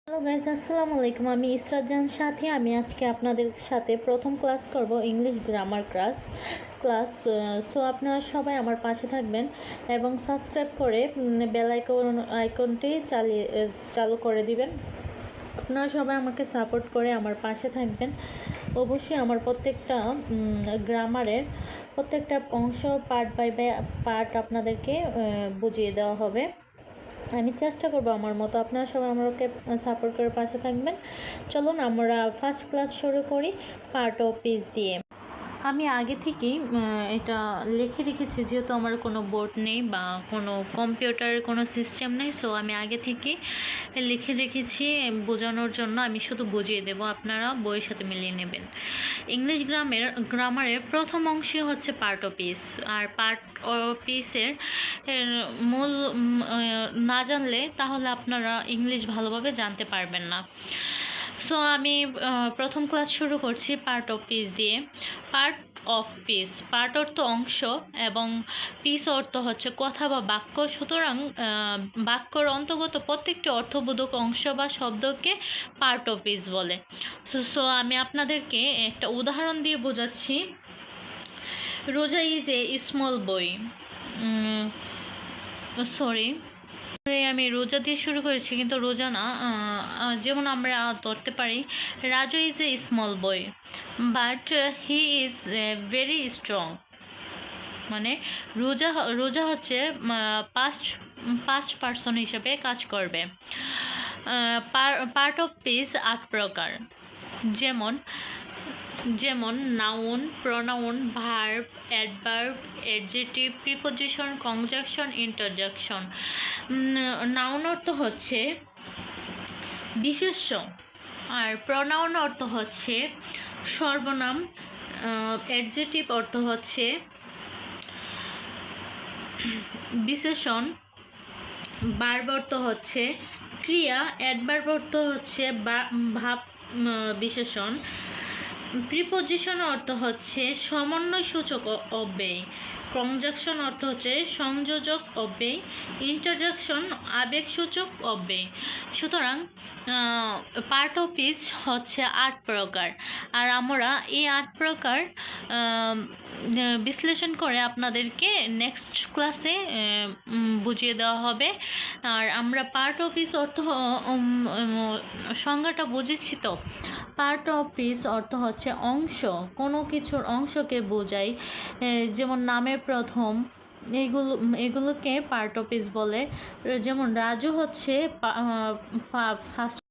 Hello guys, আসসালামু আলাইকুম। আমি ইসরাত জাহান সাথী। আমি আজকে আপনাদের সাথে প্রথম ক্লাস করব, ইংলিশ গ্রামার ক্লাস। সো আপনারা সবাই আমার পাশে থাকবেন এবং সাবস্ক্রাইব করে বেল আইকনটি চালু করে দিবেন। আপনারা সবাই আমাকে সাপোর্ট করে আমার পাশে থাকবেন। অবশ্যই আমার প্রত্যেকটা গ্রামারের প্রত্যেকটা অংশ পার্ট বাই পার্ট আপনাদেরকে বুঝিয়ে দেওয়া হবে। আমি চেষ্টা করব আমার মতো। আপনারা সবাই আমাকে সাপোর্ট করে পাশে থাকবেন। চলুন আমরা ফার্স্ট ক্লাস শুরু করি পার্ট ও পিস দিয়ে। আমি আগে থেকেই এটা লিখে রেখেছি, যেহেতু আমার কোনো বোর্ড নেই বা কোনো কম্পিউটারের কোনো সিস্টেম নেই। সো আমি আগে থেকেই লিখে রেখেছি বোঝানোর জন্য। আমি শুধু বুঝিয়ে দেব, আপনারা বইয়ের সাথে মিলিয়ে নেবেন। ইংলিশ গ্রামারের প্রথম অংশই হচ্ছে পার্ট ও পিস। আর পার্ট ও পিসের মূল না জানলে তাহলে আপনারা ইংলিশ ভালোভাবে জানতে পারবেন না। সো আমি প্রথম ক্লাস শুরু করছি পার্ট অফ পিস দিয়ে। পার্ট অফ পিস, পার্ট অর্থ অংশ এবং পিস অর্থ হচ্ছে কথা বা বাক্য। সুতরাং বাক্যর অন্তর্গত প্রত্যেকটি অর্থবোধক অংশ বা শব্দকে পার্ট অফ পিস বলে। সো আমি আপনাদেরকে একটা উদাহরণ দিয়ে বোঝাচ্ছি। রোজা ইজ এ স্মল বই। আমি রোজা দিয়ে শুরু করেছি, কিন্তু রোজা না। যেমন আমরা ধরতে পারি, Raju is a small boy but he is very strong. মানে রোজা হচ্ছে পাস্ট পার্সন হিসেবে কাজ করবে। পার্ট অফ পিস 8 প্রকার। যেমন noun, pronoun, verb, adverb, adjective, preposition, conjunction, interjection. Noun অর্থ হচ্ছে বিশেষ্য, আর প্রোনাউন অর্থ হচ্ছে সর্বনাম, অ্যাডজেক্টিভ অর্থ হচ্ছে বিশেষণ, ভার্ব অর্থ হচ্ছে ক্রিয়া, অ্যাডভার্ব অর্থ হচ্ছে ভাব বিশেষণ, প্রিপোজিশন অর্থ হচ্ছে সমন্বয়সূচক অব্যয়, কনজাংশন অর্থ হচ্ছে সংযোজক অব্যয়, ইন্টারজেকশন আবেগসূচক অব্যয়। সুতরাং পার্ট অফ পিস হচ্ছে 8 প্রকার। আর আমরা এই 8 প্রকার বিশ্লেষণ করে আপনাদেরকে নেক্সট ক্লাসে বুঝিয়ে দেওয়া হবে। আর আমরা পার্ট অফ পিস অর্থ সংজ্ঞাটা বুঝেছি। তো পার্ট অফ পিস অর্থ হচ্ছে অংশ, কোনো কিছুর অংশকে বোঝায়। যেমন নামের প্রথম, এগুলোকে পার্ট অফ পিস বলে। যেমন রাজু হচ্ছে ফার্স্ট